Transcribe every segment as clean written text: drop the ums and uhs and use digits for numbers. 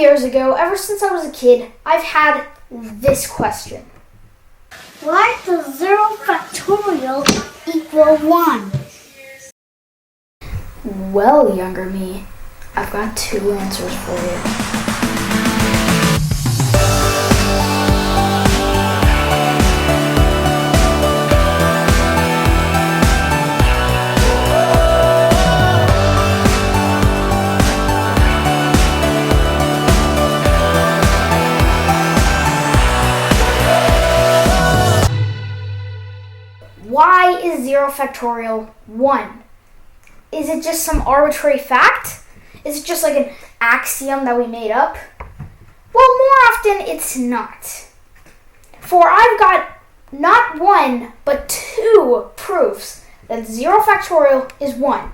years ago, ever since I was a kid, I've had this question. Why does 0 factorial equal 1? Well, younger me, I've got two answers for you. Why is 0 factorial 1? Is it just some arbitrary fact? Is it just like an axiom that we made up? Well, more often it's not. For I've got not one, but two proofs that 0 factorial is 1.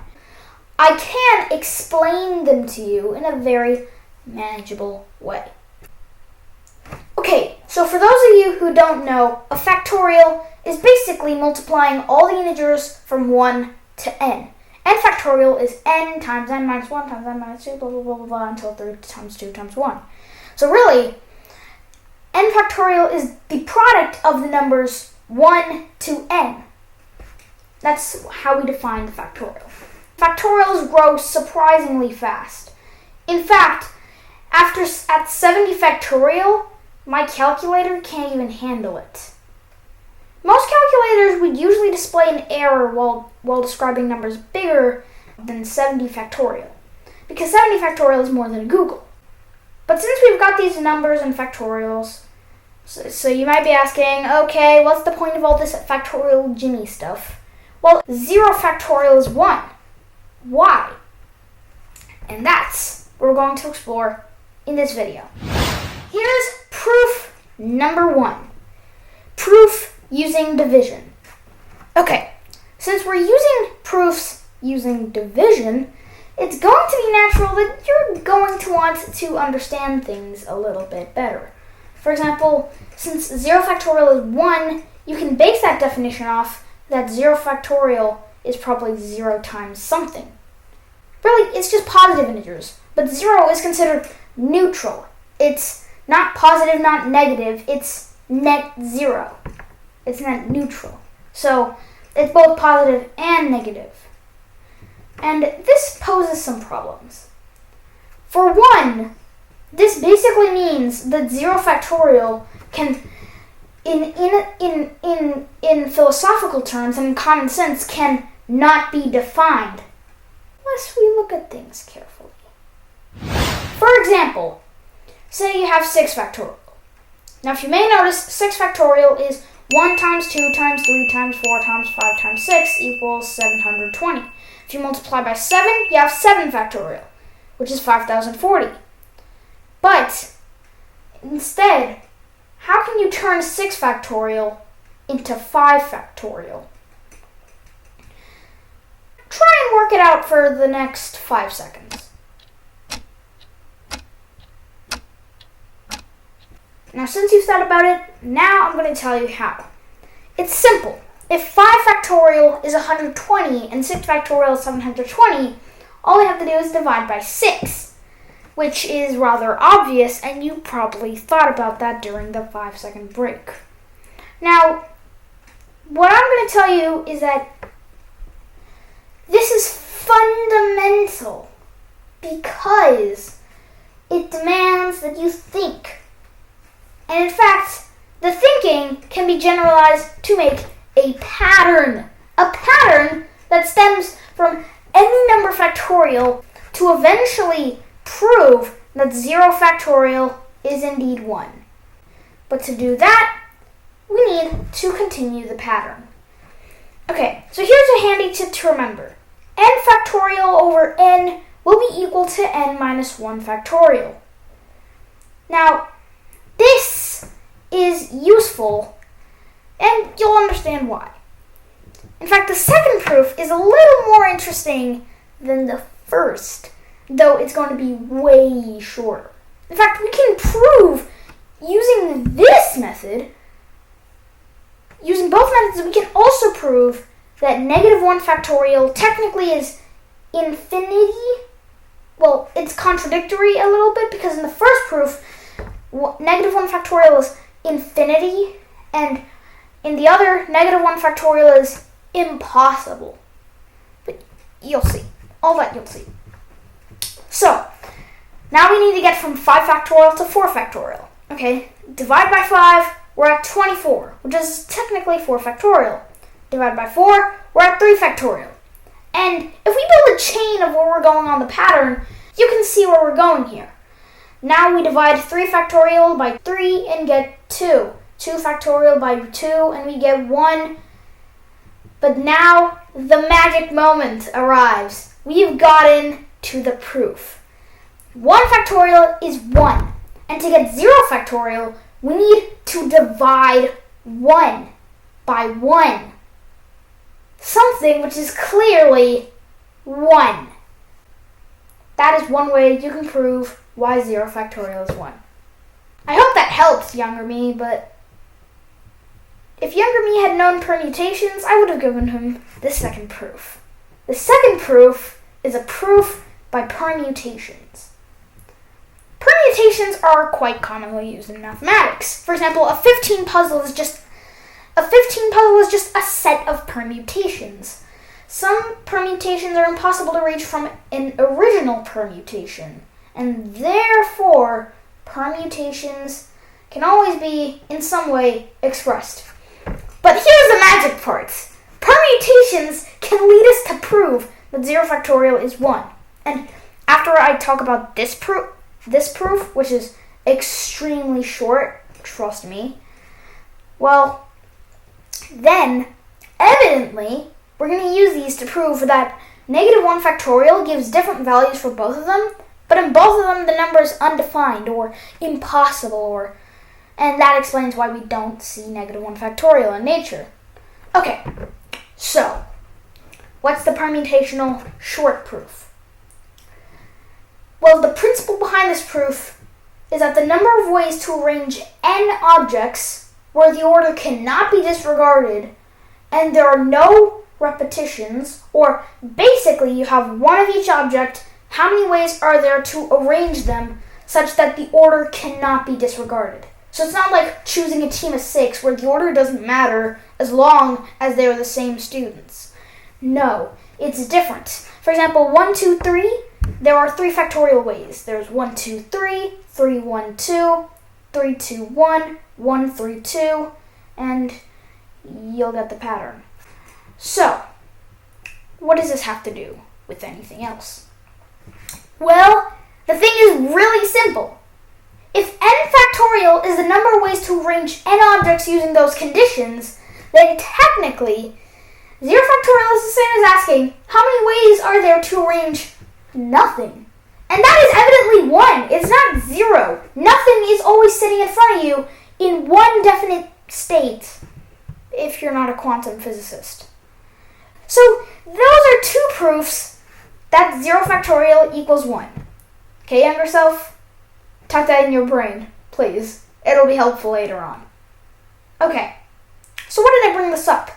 I can explain them to you in a very manageable way. Okay, so for those of you who don't know, a factorial is basically multiplying all the integers from 1 to n. N factorial is n times n minus 1 times n minus 2, blah, blah, blah, blah, blah, until 3 times 2 times 1. So really, n factorial is the product of the numbers 1 to n. That's how we define the factorial. Factorials grow surprisingly fast. In fact, at 70 factorial, my calculator can't even handle it. Most calculators would usually display an error while describing numbers bigger than 70 factorial, because 70 factorial is more than Google. But since we've got these numbers and factorials, so you might be asking, okay, what's the point of all this factorial Jimmy stuff? Well, 0 factorial is 1. Why? And that's what we're going to explore in this video. Here's proof number 1. Proof using division. Okay, since we're using proofs using division, it's going to be natural that you're going to want to understand things a little bit better. For example, since 0 factorial is 1, you can base that definition off that 0 factorial is probably 0 times something. Really, it's just positive integers, but 0 is considered neutral. It's not positive, not negative, it's net 0. It's net neutral. So it's both positive and negative. And this poses some problems. For one, this basically means that 0 factorial can, in philosophical terms and in common sense, can not be defined unless we look at things carefully. For example, say you have 6 factorial. Now, if you may notice, 6 factorial is 1 times 2 times 3 times 4 times 5 times 6 equals 720. If you multiply by 7, you have 7 factorial, which is 5040. But instead, how can you turn 6 factorial into 5 factorial? Try and work it out for the next 5 seconds. Now, since you've thought about it, now I'm going to tell you how. It's simple. If 5 factorial is 120 and 6 factorial is 720, all we have to do is divide by 6, which is rather obvious, and you probably thought about that during the 5-second break. Now, what I'm going to tell you is that this is fundamental because it demands that you think. And in fact, the thinking can be generalized to make a pattern that stems from any number factorial to eventually prove that 0 factorial is indeed 1. But to do that, we need to continue the pattern. Okay, so here's a handy tip to remember. N factorial over n will be equal to n minus 1 factorial. Now, this is useful, and you'll understand why. In fact, the second proof is a little more interesting than the first, though it's going to be way shorter. In fact, we can prove using this method, using both methods, we can also prove that negative 1 factorial technically is infinity well, it's contradictory a little bit because in the first proof, negative 1 factorial is infinity, and in the other, negative 1 factorial is impossible. But you'll see. All that you'll see. So, now we need to get from 5 factorial to 4 factorial. Okay, divide by 5, we're at 24, which is technically 4 factorial. Divide by 4, we're at 3 factorial. And if we build a chain of where we're going on the pattern, you can see where we're going here. Now we divide 3 factorial by 3 and get 2. 2 factorial by 2 and we get 1. But now the magic moment arrives. We've gotten to the proof. 1 factorial is 1. And to get 0 factorial, we need to divide 1 by 1. Something which is clearly 1. That is one way you can prove why 0 factorial is 1. I hope that helps, younger me, but if younger me had known permutations, I would have given him the second proof. The second proof is a proof by permutations. Permutations are quite commonly used in mathematics. For example, a 15 puzzle is just a set of permutations. Some permutations are impossible to reach from an original permutation, and therefore permutations can always be in some way expressed. But here's the magic part. Permutations can lead us to prove that 0 factorial is 1. And after I talk about this proof, which is extremely short, trust me, well, then, evidently, we're going to use these to prove that negative 1 factorial gives different values for both of them, but in both of them the number is undefined or impossible, and that explains why we don't see negative 1 factorial in nature. Okay, so, what's the permutational short proof? Well, the principle behind this proof is that the number of ways to arrange n objects where the order cannot be disregarded and there are no repetitions, or basically you have one of each object, how many ways are there to arrange them such that the order cannot be disregarded? So it's not like choosing a team of 6 where the order doesn't matter as long as they're the same students. No, it's different. For example, 1, 2, 3, there are 3 factorial ways. There's 1, 2, 3, 3, 1, 2, 3, 2, 1, 1, 3, 2, and you'll get the pattern. So, what does this have to do with anything else? Well, the thing is really simple. If n factorial is the number of ways to arrange n objects using those conditions, then technically, 0 factorial is the same as asking, how many ways are there to arrange nothing? And that is evidently 1. It's not 0. Nothing is always sitting in front of you in one definite state, if you're not a quantum physicist. So, those are 2 proofs that 0 factorial equals 1. Okay, younger self? Tuck that in your brain, please. It'll be helpful later on. Okay, so what did I bring this up?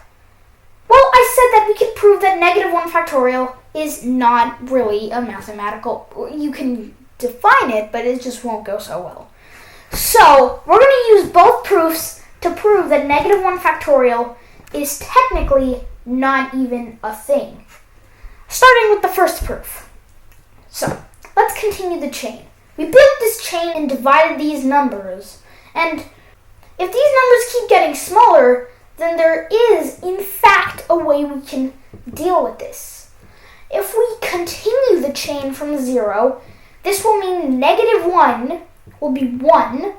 Well, I said that we could prove that negative 1 factorial is not really a mathematical... You can define it, but it just won't go so well. So, we're going to use both proofs to prove that negative 1 factorial is technically not even a thing. Starting with the first proof. So, let's continue the chain. We built this chain and divided these numbers. And if these numbers keep getting smaller, then there is, in fact, a way we can deal with this. If we continue the chain from 0, this will mean negative 1 will be 1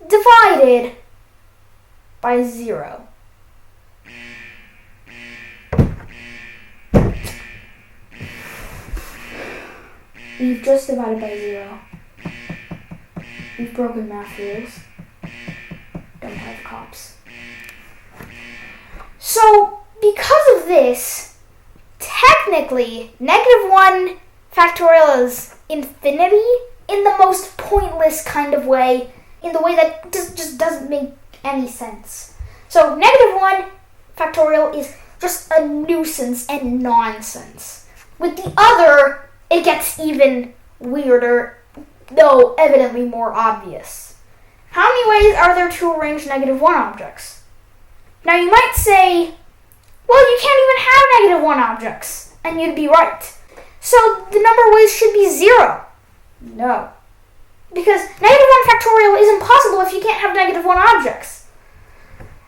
divided by 0. We've just divided by 0. We've broken math rules. Don't have cops. So, because of this, technically, negative 1 factorial is infinity in the most pointless kind of way, in the way that just doesn't make any sense. So, negative 1 factorial is just a nuisance and nonsense. With the other, it gets even weirder, though evidently more obvious. How many ways are there to arrange -1 objects? Now you might say, well, you can't even have -1 objects, and you'd be right. So the number of ways should be 0. No. Because -1 factorial is impossible if you can't have -1 objects.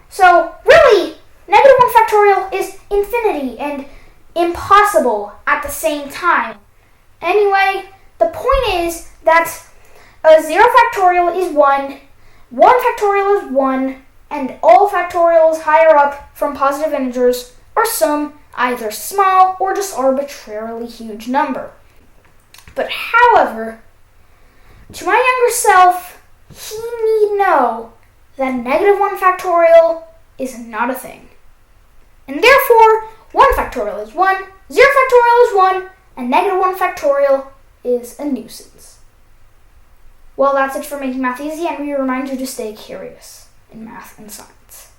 So really, -1 factorial is infinity and impossible at the same time. Anyway, the point is that a 0 factorial is 1, 1 factorial is 1, and all factorials higher up from positive integers are some either small or just arbitrarily huge number. But however, to my younger self, he need know that -1 factorial is not a thing. And therefore, 1 factorial is 1, 0 factorial is 1, and -1 factorial is a nuisance. Well, that's it for making math easy, and we remind you to stay curious in math and science.